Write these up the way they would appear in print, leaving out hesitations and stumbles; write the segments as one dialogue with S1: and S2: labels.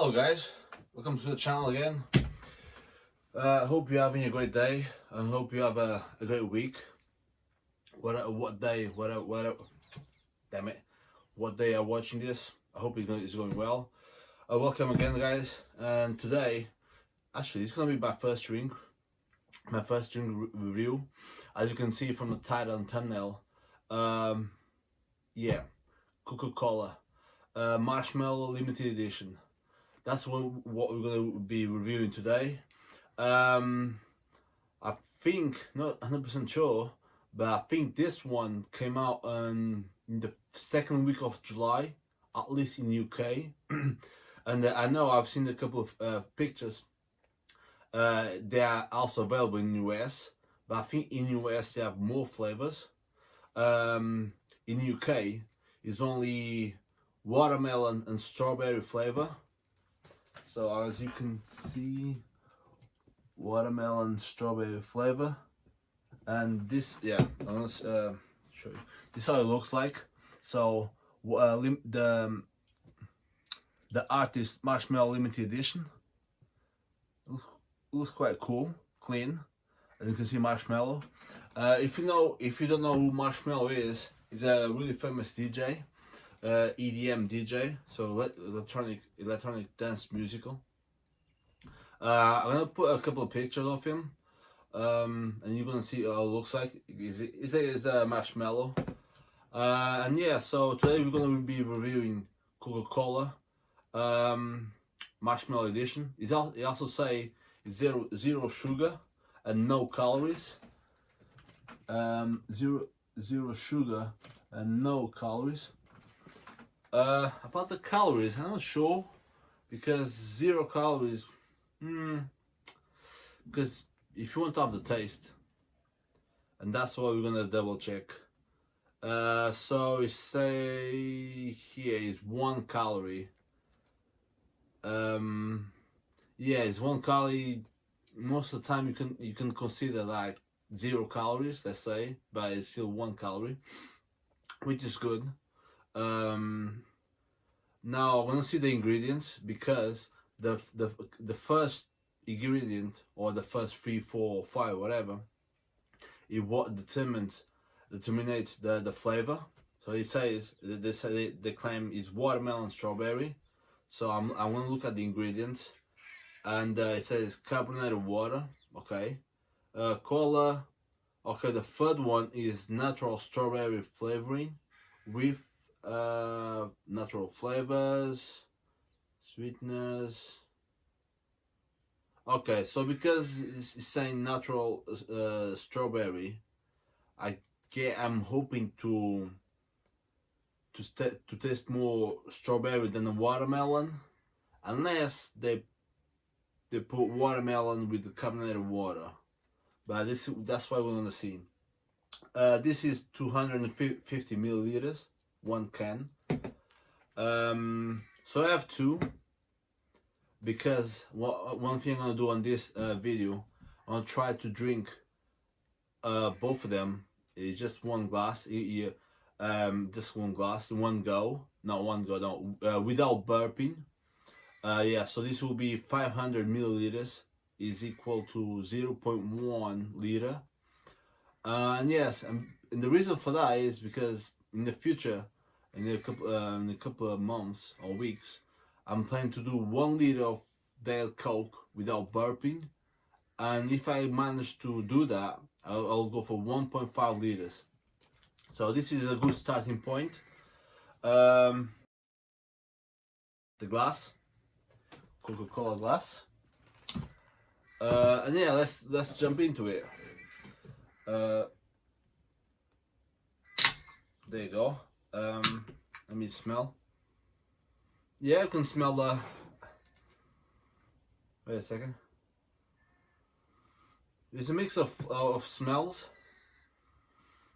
S1: Hello guys, welcome to the channel again. Hope you're having a great day and hope you have a great week. What day you're watching this. I hope it's going well. Welcome again guys, and today actually it's gonna be my first drink review. As you can see from the title and thumbnail, yeah, Coca Cola Marshmello limited edition. That's what we're going to be reviewing today. I think, not 100% sure, but I think this one came out in the second week of July, at least in UK. And I know I've seen a couple of pictures. They are also available in US, but I think in US they have more flavors. In UK, it's only watermelon and strawberry flavor. So as you can see, watermelon strawberry flavor, and this, yeah, I'm gonna show you. This is how it looks like. So the artist Marshmello limited edition. Looks quite cool, clean, and you can see Marshmello. If you don't know who Marshmello is, he's a really famous DJ. EDM DJ, so electronic dance musical. I'm gonna put a couple of pictures of him, and you're gonna see how it looks like. It's a Marshmello, and yeah. So today we're gonna be reviewing Coca Cola Marshmello edition. He also say it's zero sugar and no calories. Zero sugar and no calories. About the calories, I'm not sure, because 0 calories. Because if you want to have the taste, and that's what we're gonna double check. So we say here is 1 calorie. Yeah, it's 1 calorie. Most of the time you can consider like 0 calories, let's say, but it's still 1 calorie, which is good. Now I'm gonna see the ingredients, because the first ingredient, or the first 3, 4, 5, whatever, is what determines the flavor. So it says they claim is watermelon strawberry. So I'm gonna look at the ingredients, and it says carbonated water. Okay, cola. Okay, the third one is natural strawberry flavoring with natural flavors, sweetness. Okay, so because it's saying natural strawberry, I'm hoping to taste more strawberry than the watermelon, unless they put watermelon with the carbonated water. But that's what we're gonna see. This is 250 milliliters, 1 can. So I have 2, because one thing I'm gonna do on this video, I'm gonna try to drink both of them. It's just 1 glass. Just 1 glass, 1 go, not 1 go, no, without burping. Yeah, so this will be 500 milliliters, is equal to 0.1 liter. And yes, and the reason for that is because in the future, in a couple of months or weeks, I'm planning to do 1 liter of Diet Coke without burping, and if I manage to do that, I'll go for 1.5 liters. So this is a good starting point. The glass, Coca Cola glass, and yeah, let's jump into it. There you go. Let me smell. Yeah, I can smell the. Wait a second. It's a mix of smells,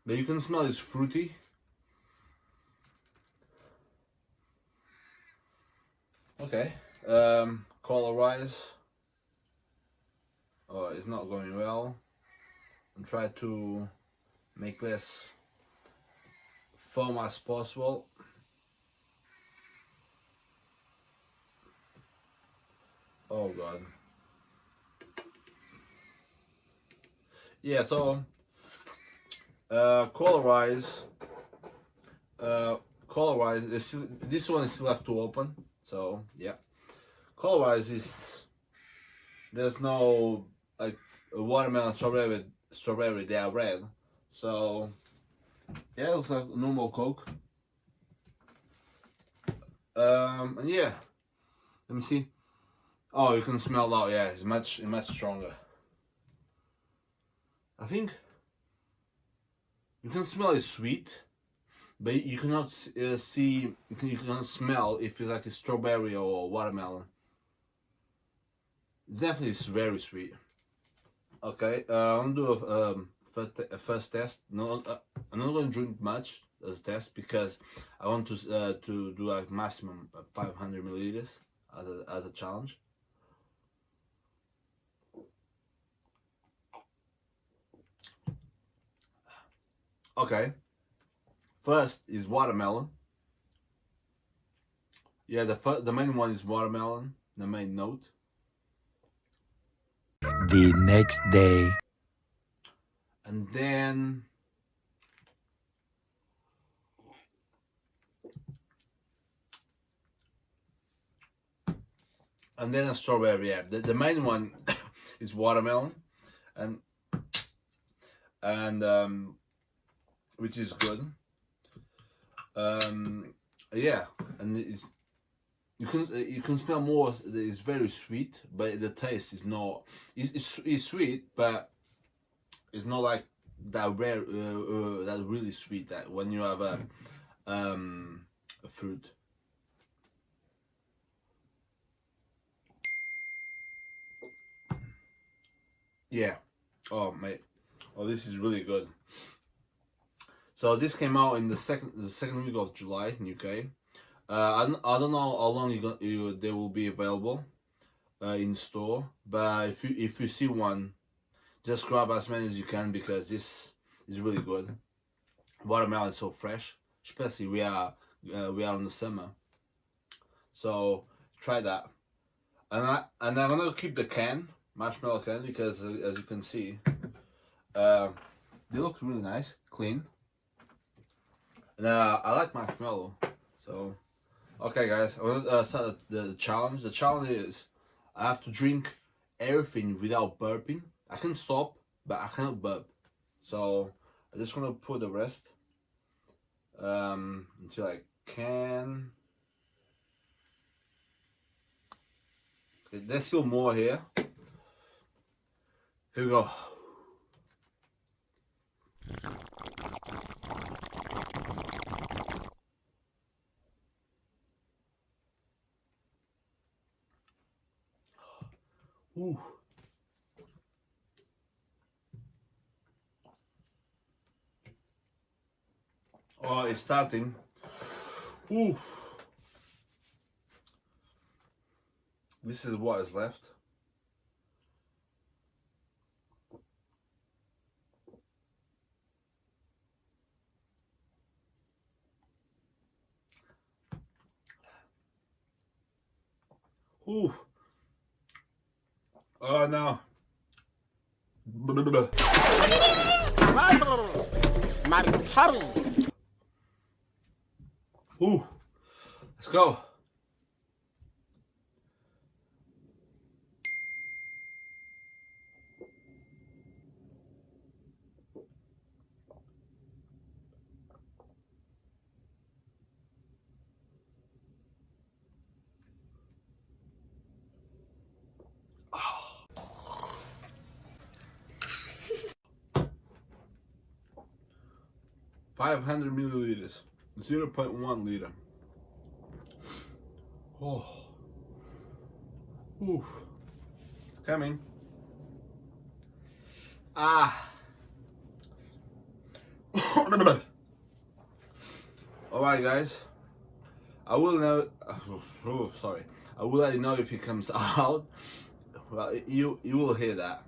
S1: but you can smell it's fruity. Okay. Colorize. Oh, it's not going well. And try to make less foam as possible. Oh god. Yeah, so color-wise, this one is still left to open. So yeah, color-wise is there's no like watermelon, strawberry. They are red. So yeah, it looks like normal Coke. And yeah, let me see. Oh, you can smell that. Yeah, it's much stronger. I think you can smell it's sweet, but you cannot see. You cannot smell if it's like a strawberry or watermelon. It's definitely it's very sweet. Okay, I'm gonna do a first test. No, I'm not gonna drink much as a test because I want to do like maximum 500 milliliters as a challenge. Okay, first is watermelon. Yeah, the main one is watermelon. The main note.
S2: The next day.
S1: And then a strawberry. Yeah, the main one is watermelon, and which is good. Yeah, and you can smell more. It's very sweet, but the taste is not. It's sweet, but it's not like that rare, that really sweet that when you have a fruit. Yeah. Oh mate. Oh, this is really good. So this came out in the second week of July in UK. I don't know how long they will be available in store, but if you see one, just grab as many as you can because this is really good. Watermelon is so fresh, especially we are in the summer, so try that. And I'm gonna keep the marshmallow can because as you can see, they look really nice, clean, and I like marshmallow. So okay, guys, I'm gonna start the challenge. The challenge is I have to drink everything without burping. I can stop, but I cannot burp. So I'm just gonna put the rest until I can. Okay, there's still more here. Here we go. Ooh. Oh, it's starting. Ooh. This is what is left. Ooh. Oh no. Ooh. Let's go. Oh. 500 milliliters, 0.1 liter. Oh. Ooh. Coming. Ah. Alright, guys. I will know. Oh, sorry. I will let you know if it comes out. Well, you will hear that.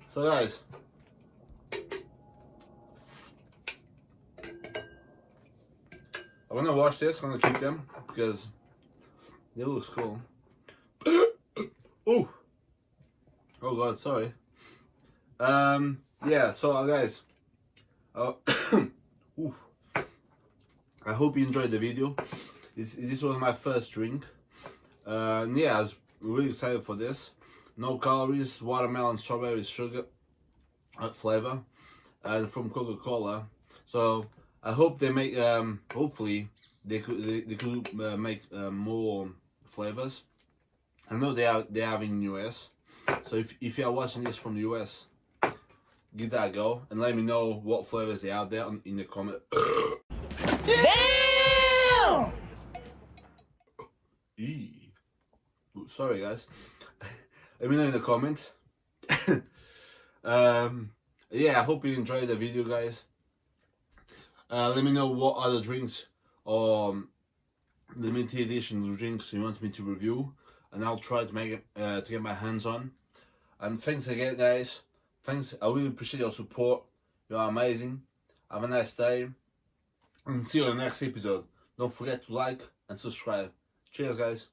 S1: So, guys. I'm gonna wash this. I'm gonna keep them because they look cool. Oh god, sorry. Yeah, so guys, oof. I hope you enjoyed the video. This was my first drink. Yeah, I was really excited for this. No calories, watermelon, strawberry, sugar, flavor, and from Coca Cola. So I hope they make. Hopefully they could make more flavors. I know they have in US. So if you are watching this from the US, give that a go and let me know what flavors they have there in the comment.
S3: Damn!
S1: Eee. Ooh, sorry guys. Let me know in the comment. Yeah, I hope you enjoyed the video, guys. Let me know what other drinks or limited edition drinks you want me to review, and I'll try to make it to get my hands on. And thanks again, guys. Thanks. I really appreciate your support. You are amazing. Have a nice day, and see you in the next episode. Don't forget to like and subscribe. Cheers, guys.